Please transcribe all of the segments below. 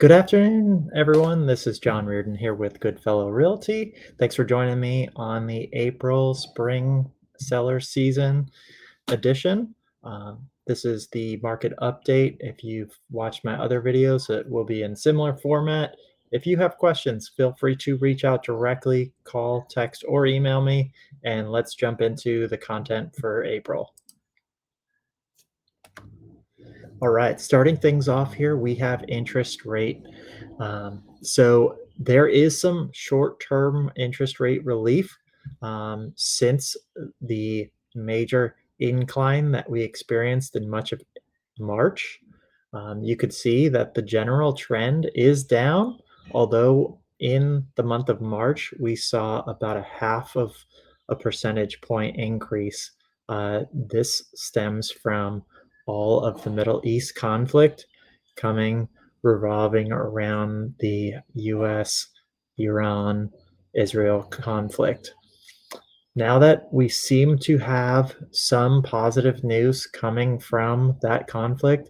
Good afternoon, everyone. This is John Reardon here with Goodfellow Realty. Thanks for joining me on the April spring seller season edition. This is the market update. If you've watched my other videos, it will be in similar format. If you have questions, feel free to reach out directly, call, text, or email me, and let's jump into the content for April. All right, starting things off here, we have interest rate. So there is some short-term interest rate relief since the major incline that we experienced in much of March. You could see that the general trend is down, although in the month of March, we saw about a half of a percentage point increase. This stems from all of the Middle East conflict coming revolving around the US, Iran, Israel conflict. Now that we seem to have some positive news coming from that conflict,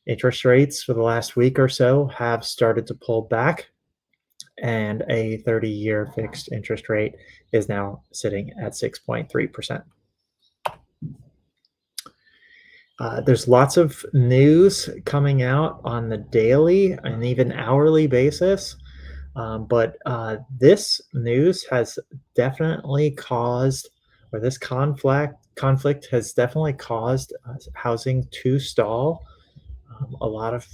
interest rates for the last week or so have started to pull back, and a 30-year fixed interest rate is now sitting at 6.3%. There's lots of news coming out on the daily and even hourly basis, but this news has definitely caused, or this conflict has definitely caused housing to stall. A lot of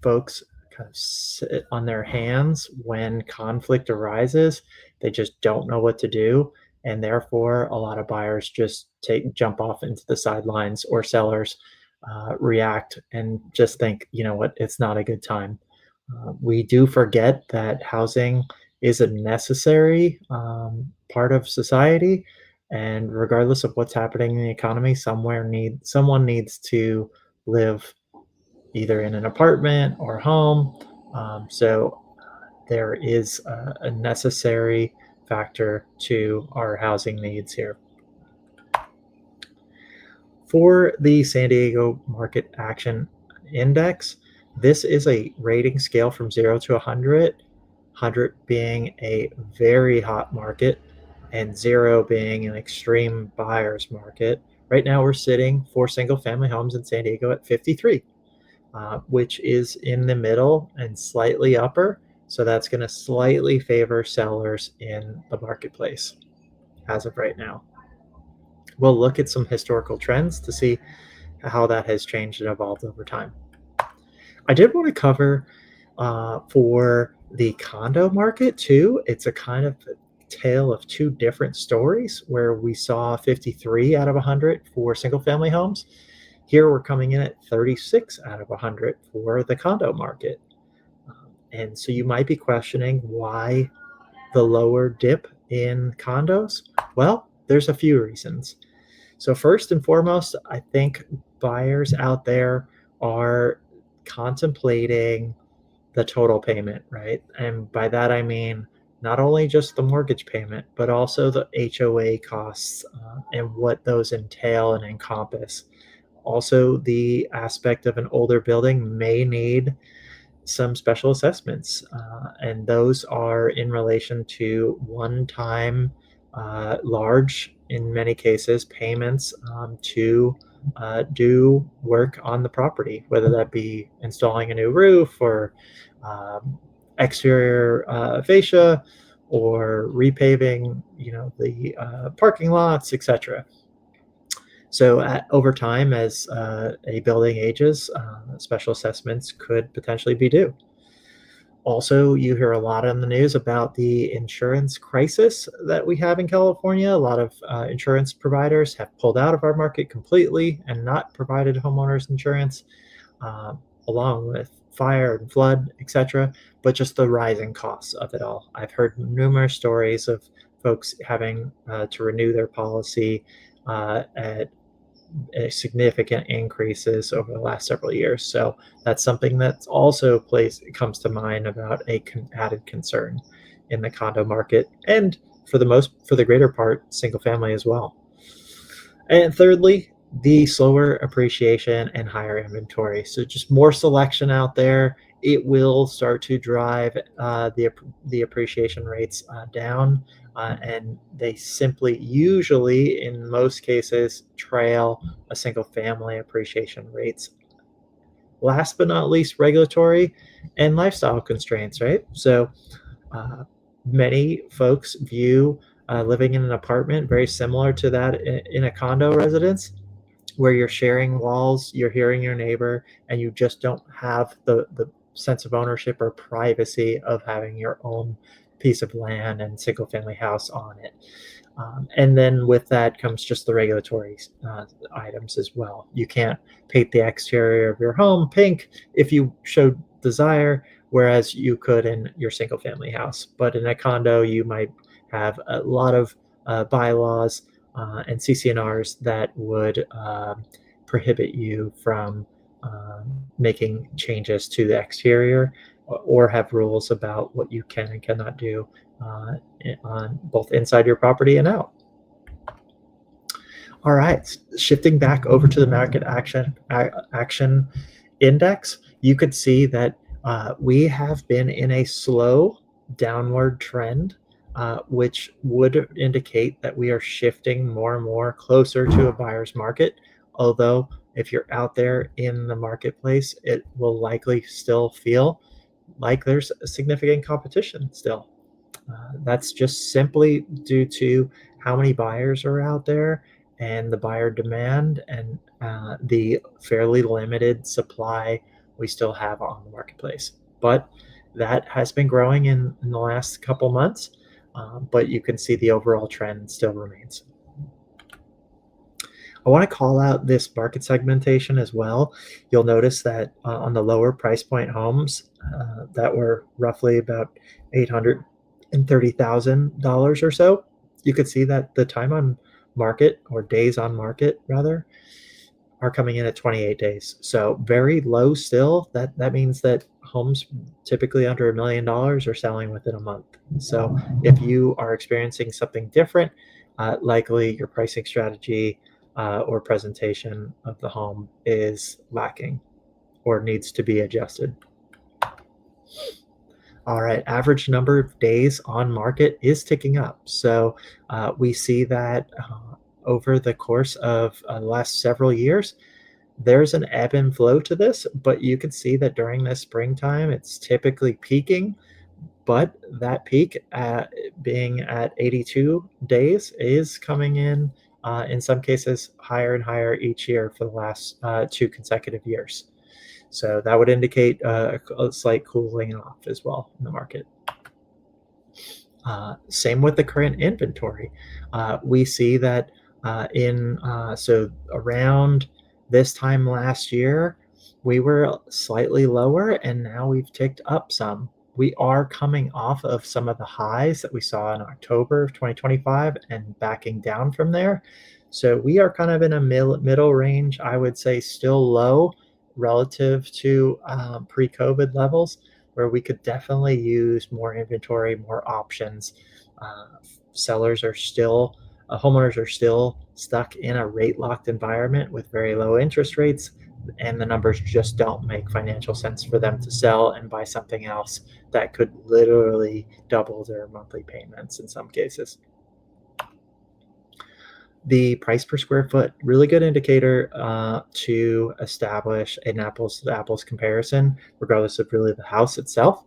folks kind of sit on their hands when conflict arises. They just don't know what to do, and therefore a lot of buyers just jump off into the sidelines, or sellers react and just think, you know what, it's not a good time. We do forget that housing is a necessary part of society, and regardless of what's happening in the economy, someone needs to live either in an apartment or home. So there is a necessary factor to our housing needs here. For the San Diego Market Action Index, this is a rating scale from 0 to 100, 100 being a very hot market and 0 being an extreme buyer's market. Right now, we're sitting for single family homes in San Diego at 53. Which is in the middle and slightly upper. So that's going to slightly favor sellers in the marketplace as of right now. We'll look at some historical trends to see how that has changed and evolved over time. I did want to cover for the condo market too. It's a kind of tale of two different stories, where we saw 53 out of 100 for single family homes. Here we're coming in at 36 out of 100 for the condo market. And so you might be questioning why the lower dip in condos. Well, there's a few reasons. So first and foremost, I think buyers out there are contemplating the total payment, right? And by that I mean not only just the mortgage payment, but also the HOA costs and what those entail and encompass. Also, the aspect of an older building may need some special assessments, and those are in relation to one-time, large, in many cases, payments to do work on the property, whether that be installing a new roof, or um, exterior fascia, or repaving, the parking lots, etc. So over time, as a building ages, special assessments could potentially be due. Also, you hear a lot on the news about the insurance crisis that we have in California. A lot of insurance providers have pulled out of our market completely and not provided homeowners insurance, along with fire and flood, etc. But just the rising costs of it all. I've heard numerous stories of folks having to renew their policy at significant increases over the last several years. So that's something that also comes to mind about added concern in the condo market, and for the greater part, single family as well. And thirdly, the slower appreciation and higher inventory. So just more selection out there it will start to drive the appreciation rates down, and they simply, usually in most cases, trail a single family appreciation rates. Last but not least, regulatory and lifestyle constraints, right? So uh, many folks view living in an apartment very similar to that in a condo residence, where you're sharing walls, you're hearing your neighbor, and you just don't have the sense of ownership or privacy of having your own piece of land and single family house on it. And then with that comes just the regulatory items as well. You can't paint the exterior of your home pink if you showed desire, whereas you could in your single family house. But in a condo, you might have a lot of bylaws and CCNRs that would prohibit you from making changes to the exterior, or have rules about what you can and cannot do uh, on both inside your property and out. All right, shifting back over to the market action index, you could see that we have been in a slow downward trend, which would indicate that we are shifting more and more closer to a buyer's market. Although, if you're out there in the marketplace, it will likely still feel like there's a significant competition still. That's just simply due to how many buyers are out there and the buyer demand, and the fairly limited supply we still have on the marketplace. But that has been growing in the last couple months, but you can see the overall trend still remains. I want to call out this market segmentation as well. You'll notice that on the lower price point homes that were roughly about $830,000 or so, you could see that the time on market, or days on market rather, are coming in at 28 days. So very low still. That means that homes typically under $1 million are selling within a month. So if you are experiencing something different, likely your pricing strategy or presentation of the home is lacking or needs to be adjusted. All right, average number of days on market is ticking up. So we see that over the course of the last several years, there's an ebb and flow to this, but you can see that during the springtime, it's typically peaking. But that peak being at 82 days is coming in some cases, higher and higher each year for the last 2 consecutive years. So that would indicate a slight cooling off as well in the market. Same with the current inventory. We see that so around this time last year, we were slightly lower, and now we've ticked up some. We are coming off of some of the highs that we saw in October of 2025 and backing down from there. So we are kind of in a middle range, I would say still low relative to pre-COVID levels, where we could definitely use more inventory, more options. Uh, sellers are still, homeowners are still stuck in a rate locked environment with very low interest rates, and the numbers just don't make financial sense for them to sell and buy something else that could literally double their monthly payments in some cases. The price per square foot, really good indicator to establish an apples to apples comparison, regardless of really the house itself.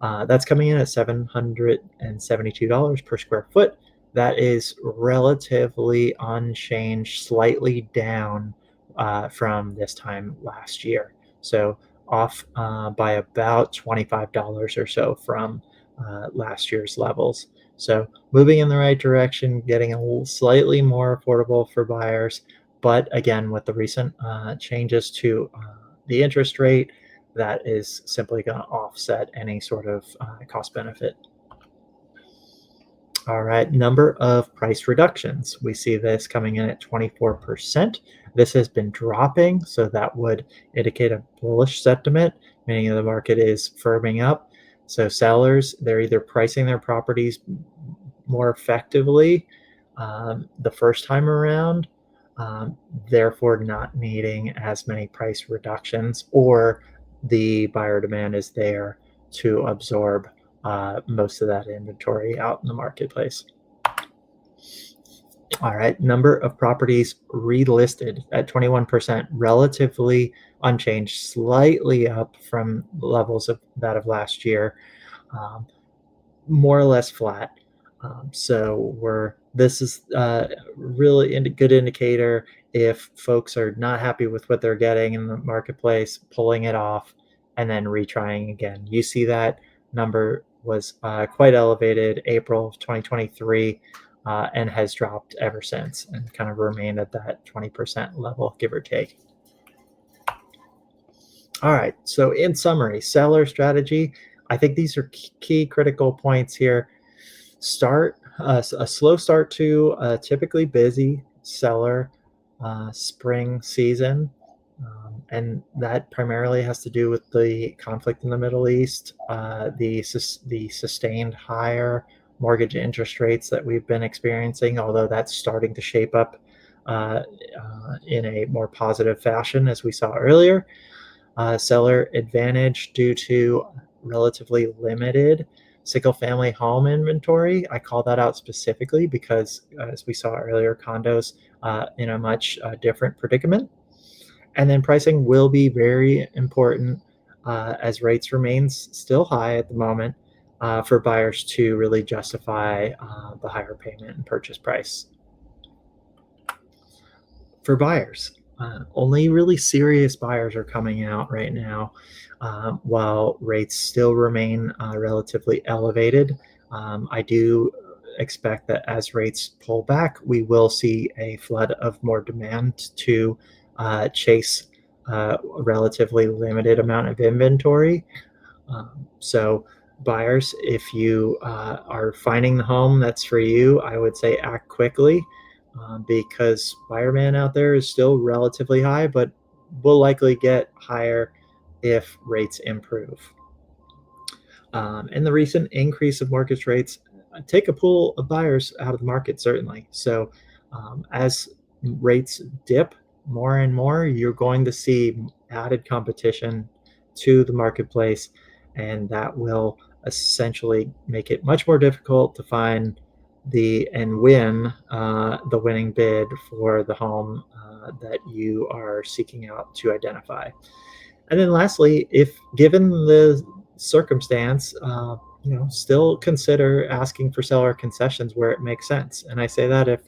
That's coming in at $772 per square foot. That is relatively unchanged, slightly down from this time last year. So off by about $25 or so from last year's levels. So moving in the right direction, getting slightly more affordable for buyers. But again, with the recent changes to the interest rate, that is simply going to offset any sort of cost benefit. All right, number of price reductions. We see this coming in at 24%. This has been dropping, so that would indicate a bullish sentiment, meaning the market is firming up. So sellers, they're either pricing their properties more effectively the first time around, therefore not needing as many price reductions, or the buyer demand is there to absorb most of that inventory out in the marketplace. All right, number of properties relisted at 21%, relatively unchanged, slightly up from levels of that of last year, more or less flat. So this is really a good indicator if folks are not happy with what they're getting in the marketplace, pulling it off, and then retrying again. You see that number was quite elevated April of 2023 and has dropped ever since and kind of remained at that 20% level, give or take. All right, so in summary, seller strategy. I think these are key critical points here. Start a slow start to a typically busy seller spring season, and that primarily has to do with the conflict in the Middle East, the sustained higher mortgage interest rates that we've been experiencing, although that's starting to shape up in a more positive fashion as we saw earlier. Seller advantage due to relatively limited single-family home inventory. I call that out specifically because, as we saw earlier, condos in a much different predicament. And then pricing will be very important as rates remains still high at the moment for buyers to really justify the higher payment and purchase price. For buyers, only really serious buyers are coming out right now, while rates still remain relatively elevated. I do expect that as rates pull back, we will see a flood of more demand to chase a relatively limited amount of inventory. So buyers, if you are finding the home that's for you, I would say act quickly because buyer demand out there is still relatively high, but will likely get higher if rates improve. And the recent increase of mortgage rates take a pool of buyers out of the market, certainly. So as rates dip more and more, you're going to see added competition to the marketplace, and that will essentially make it much more difficult to find and win the winning bid for the home that you are seeking out to identify. And then lastly, if given the circumstance, still consider asking for seller concessions where it makes sense. And I say that if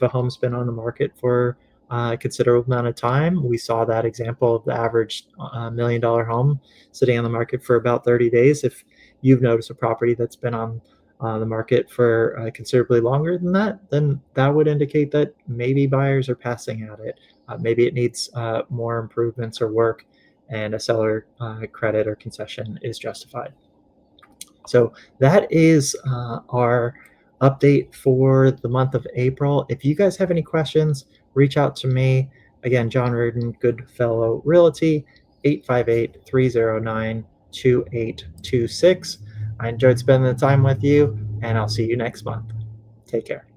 a home's been on the market for a considerable amount of time, we saw that example of the average $1 million home sitting on the market for about 30 days. If you've noticed a property that's been on the market for considerably longer than that, then that would indicate that maybe buyers are passing at it. Maybe it needs more improvements or work, and a seller credit or concession is justified. So that is our update for the month of April. If you guys have any questions, reach out to me. Again, John Reardon, Goodfellow Realty, 858-309-2826. I enjoyed spending the time with you, and I'll see you next month. Take care.